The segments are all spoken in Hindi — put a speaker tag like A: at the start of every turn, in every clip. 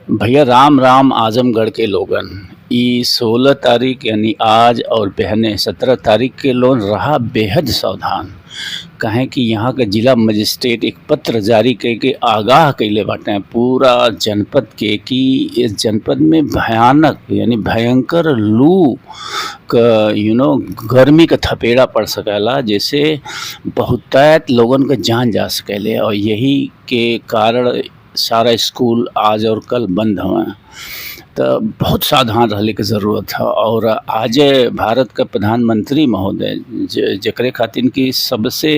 A: भैया राम राम आजमगढ़ के लोगन। ई 16 तारीख यानी आज और बहने 17 तारीख के लोन रहा बेहद सावधान। कहें कि यहाँ के जिला मजिस्ट्रेट एक पत्र जारी करके आगाह कैले बाटे पूरा जनपद के कि इस जनपद में भयानक यानी भयंकर लू क गर्मी का थपेड़ा पड़ सकेला, जैसे बहुतायत लोगन का जान जा सकेले। और यही के कारण सारा स्कूल आज और कल बंद हुआ, तो बहुत सावधान रहने की ज़रूरत है। और आज भारत का प्रधानमंत्री महोदय जकरे खातिर की सबसे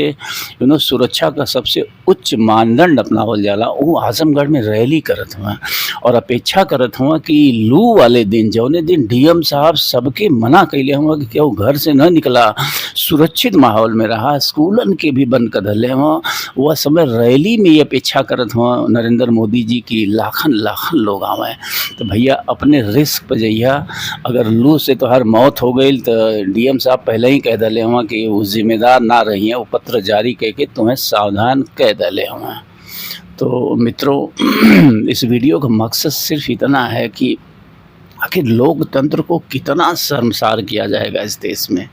A: सुरक्षा का सबसे उच्च मानदंड अपनावल जाला, वो आजमगढ़ में रैली करत हुआ और अपेक्षा करत हुआ कि लू वाले दिन जौने दिन डीएम साहब सबके मना कैले हुआ कि केहू घर से न निकला, सुरक्षित माहौल में रहा, स्कूलन के भी बंद कर दिले हुआ। वह समय रैली में ये अपेक्षा करत हुआ नरेंद्र मोदी जी की लाखन लाखन लोग आवें। तो भैया अपने रिस्क पर जइया, अगर लू से तो हर मौत हो गई तो डीएम साहब पहले ही कह दिले हुआ कि वो जिम्मेदार ना रहिए, वो पत्र जारी करके तुम्हें सावधान कह दिले हुआ। तो मित्रों इस वीडियो का मकसद सिर्फ इतना है कि आखिर लोकतंत्र को कितना शर्मसार किया जाएगा इस देश में।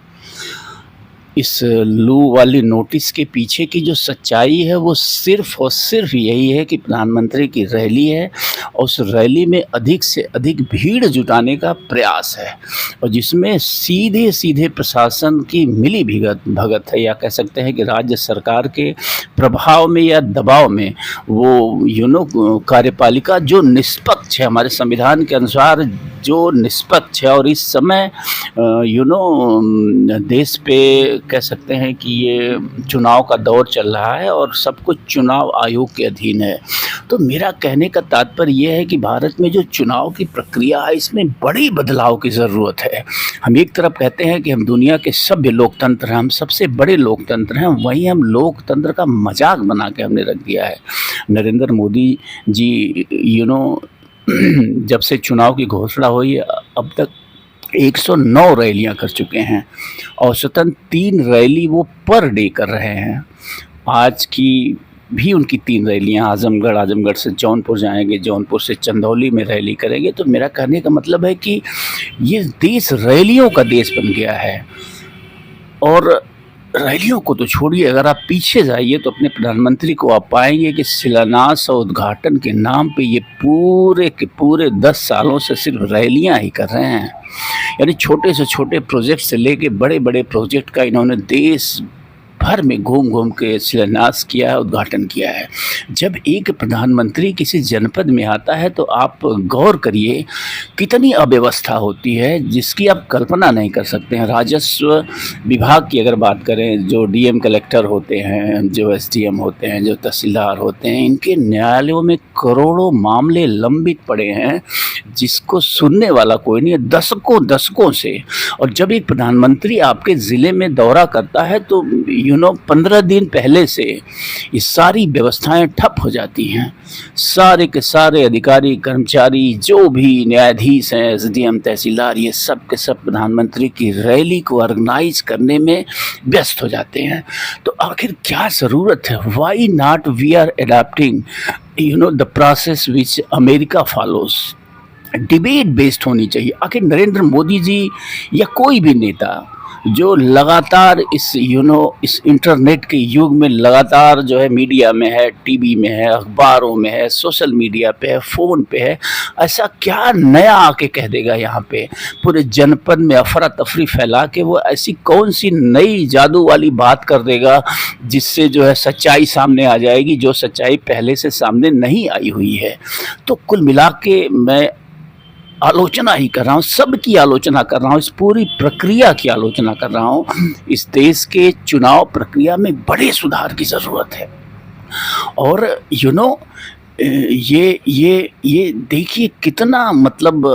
A: इस लू वाली नोटिस के पीछे की जो सच्चाई है वो सिर्फ और सिर्फ यही है कि प्रधानमंत्री की रैली है और उस रैली में अधिक से अधिक भीड़ जुटाने का प्रयास है, और जिसमें सीधे सीधे प्रशासन की मिली भगत है, या कह सकते हैं कि राज्य सरकार के प्रभाव में या दबाव में वो कार्यपालिका जो निष्पक्ष है, हमारे संविधान के अनुसार जो निष्पक्ष है। और इस समय देश पे कह सकते हैं कि ये चुनाव का दौर चल रहा है और सब कुछ चुनाव आयोग के अधीन है। तो मेरा कहने का तात्पर्य यह है कि भारत में जो चुनाव की प्रक्रिया है इसमें बड़ी बदलाव की ज़रूरत है। हम एक तरफ कहते हैं कि हम दुनिया के सभ्य लोकतंत्र हैं, हम सबसे बड़े लोकतंत्र हैं, वहीं हम लोकतंत्र का मजाक बना के हमने रख दिया है। नरेंद्र मोदी जी जब से चुनाव की घोषणा हुई अब तक 109 रैलियां कर चुके हैं, औसतन 3 रैली वो पर डे कर रहे हैं। आज की भी उनकी 3 रैलियां आजमगढ़ से जौनपुर जाएंगे, जौनपुर से चंदौली में रैली करेंगे। तो मेरा कहने का मतलब है कि ये देश रैलियों का देश बन गया है। और रैलियों को तो छोड़िए, अगर आप पीछे जाइए तो अपने प्रधानमंत्री को आप पाएंगे कि शिलान्यास और उद्घाटन के नाम पे ये पूरे के पूरे 10 सालों से सिर्फ रैलियां ही कर रहे हैं। यानी छोटे से छोटे प्रोजेक्ट से लेके बड़े बड़े प्रोजेक्ट का इन्होंने देश भर में घूम घूम के शिलान्यास किया है, उद्घाटन किया है। जब एक प्रधानमंत्री किसी जनपद में आता है तो आप गौर करिए कितनी अव्यवस्था होती है जिसकी आप कल्पना नहीं कर सकते हैं। राजस्व विभाग की अगर बात करें, जो डीएम कलेक्टर होते हैं, जो एसडीएम होते हैं, जो तहसीलदार होते हैं, इनके न्यायालयों में करोड़ों मामले लंबित पड़े हैं जिसको सुनने वाला कोई नहीं है, दशकों से। और जब एक प्रधानमंत्री आपके ज़िले में दौरा करता है तो 15 दिन पहले से ये सारी व्यवस्थाएं ठप हो जाती हैं। सारे के सारे अधिकारी कर्मचारी जो भी न्यायाधीश हैं, एसडीएम तहसीलदार, ये सब के सब प्रधानमंत्री की रैली को ऑर्गेनाइज करने में व्यस्त हो जाते हैं। तो आखिर क्या ज़रूरत है? Why not we are adopting the process which America follows. Debate based होनी चाहिए। आखिर नरेंद्र मोदी जी या कोई भी नेता जो लगातार इस इस इंटरनेट के युग में लगातार जो है मीडिया में है, टीवी में है, अखबारों में है, सोशल मीडिया पे है, फ़ोन पे है, ऐसा क्या नया आके कह देगा यहाँ पे पूरे जनपद में अफरा तफरी फैला के? वो ऐसी कौन सी नई जादू वाली बात कर देगा जिससे जो है सच्चाई सामने आ जाएगी, जो सच्चाई पहले से सामने नहीं आई हुई है? तो कुल मिला के मैं आलोचना ही कर रहा हूँ, सबकी आलोचना कर रहा हूँ, इस पूरी प्रक्रिया की आलोचना कर रहा हूँ। इस देश के चुनाव प्रक्रिया में बड़े सुधार की ज़रूरत है। और ये देखिए कितना मतलब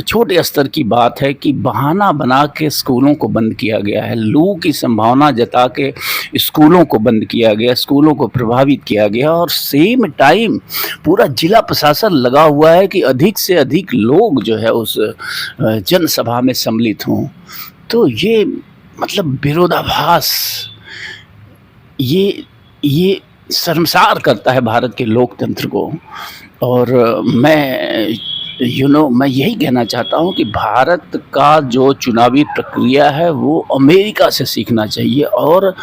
A: छोटे स्तर की बात है कि बहाना बना के स्कूलों को बंद किया गया है, लू की संभावना जता के स्कूलों को बंद किया गया, स्कूलों को प्रभावित किया गया, और सेम टाइम पूरा जिला प्रशासन लगा हुआ है कि अधिक से अधिक लोग जो है उस जनसभा में सम्मिलित हों। तो ये मतलब विरोधाभास, ये शर्मसार करता है भारत के लोकतंत्र को। और मैं यही कहना चाहता हूँ कि भारत का जो चुनावी प्रक्रिया है वो अमेरिका से सीखना चाहिए और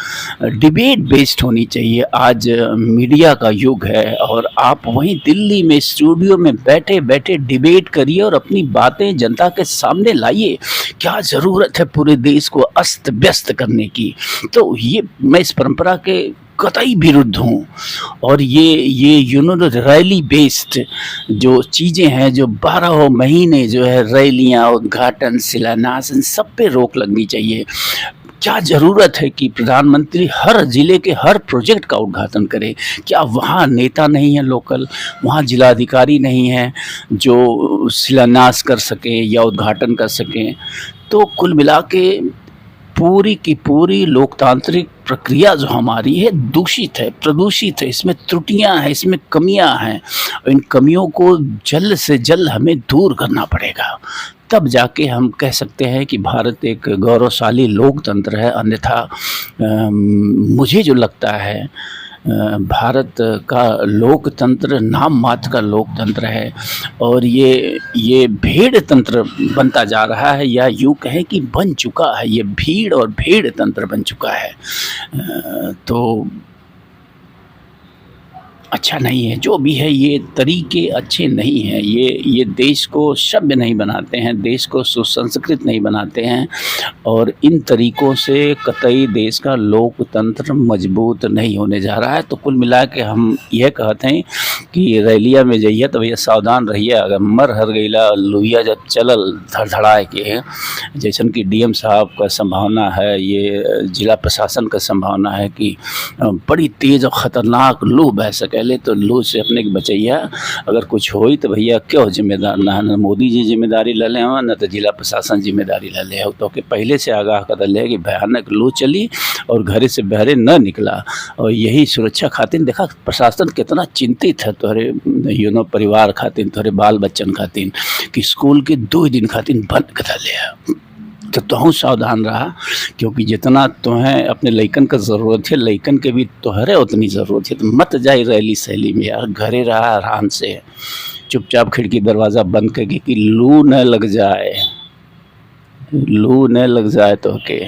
A: डिबेट बेस्ड होनी चाहिए। आज मीडिया का युग है और आप वहीं दिल्ली में स्टूडियो में बैठे बैठे डिबेट करिए और अपनी बातें जनता के सामने लाइए। क्या ज़रूरत है पूरे देश को अस्त व्यस्त करने की। तो ये मैं इस परंपरा के कतई विरुद्ध हूँ। और ये रैली बेस्ड जो चीज़ें हैं, जो 12 महीने जो है रैलियाँ, उद्घाटन, शिलान्यास, इन सब पे रोक लगनी चाहिए। क्या ज़रूरत है कि प्रधानमंत्री हर ज़िले के हर प्रोजेक्ट का उद्घाटन करे? क्या वहाँ नेता नहीं है लोकल, वहाँ जिलाधिकारी नहीं है जो शिलान्यास कर सकें या उद्घाटन कर सकें? तो कुल मिला के पूरी की पूरी लोकतांत्रिक प्रक्रिया जो हमारी है दूषित है, प्रदूषित है, इसमें त्रुटियां हैं, इसमें कमियां हैं। इन कमियों को जल्द से जल्द हमें दूर करना पड़ेगा, तब जाके हम कह सकते हैं कि भारत एक गौरवशाली लोकतंत्र है। अन्यथा मुझे जो लगता है भारत का लोकतंत्र नाम मात्र का लोकतंत्र है और ये भेड़ तंत्र बनता जा रहा है, या यूँ कहें कि बन चुका है। ये भीड़ और भेड़ तंत्र बन चुका है। तो अच्छा नहीं है, जो भी है ये तरीके अच्छे नहीं हैं। ये देश को सभ्य नहीं बनाते हैं, देश को सुसंस्कृत नहीं बनाते हैं और इन तरीक़ों से कतई देश का लोकतंत्र मजबूत नहीं होने जा रहा है। तो कुल मिला के हम यह कहते हैं कि रैलिया में जाइए तो भैया सावधान रहिए, अगर मर हर गईला लोहिया जब चलल धड़धड़ाए के, जैसन कि डीएम साहब का संभावना है, ये जिला प्रशासन का संभावना है कि बड़ी तेज़ और ख़तरनाक लू बह सके। पहले तो लू से अपने के बचैया, अगर कुछ होई तो भैया क्यों जिम्मेदार ना मोदी जी जिम्मेदारी ले लें न तो जिला प्रशासन जिम्मेदारी ले ले। तो कि पहले से आगाह कर ले कि भयानक लू चली और घरे से बहरे न निकला। और यही सुरक्षा खातिर देखा प्रशासन कितना चिंतित है तोहरे परिवार खातिर, तोहरे बाल बच्चन खातिर, कि स्कूल के 2 दिन खातिर बंद कर ले। तो तुहूँ सावधान रहा, क्योंकि जितना तुम्हें अपने लइकन का ज़रूरत है, लइकन के भी तोहरे उतनी ज़रूरत है। तो मत जाए रैली सैली में यार, घरे रहा आराम से, चुपचाप खिड़की दरवाज़ा बंद करके कि लू न लग जाए, लू न लग जाए तो के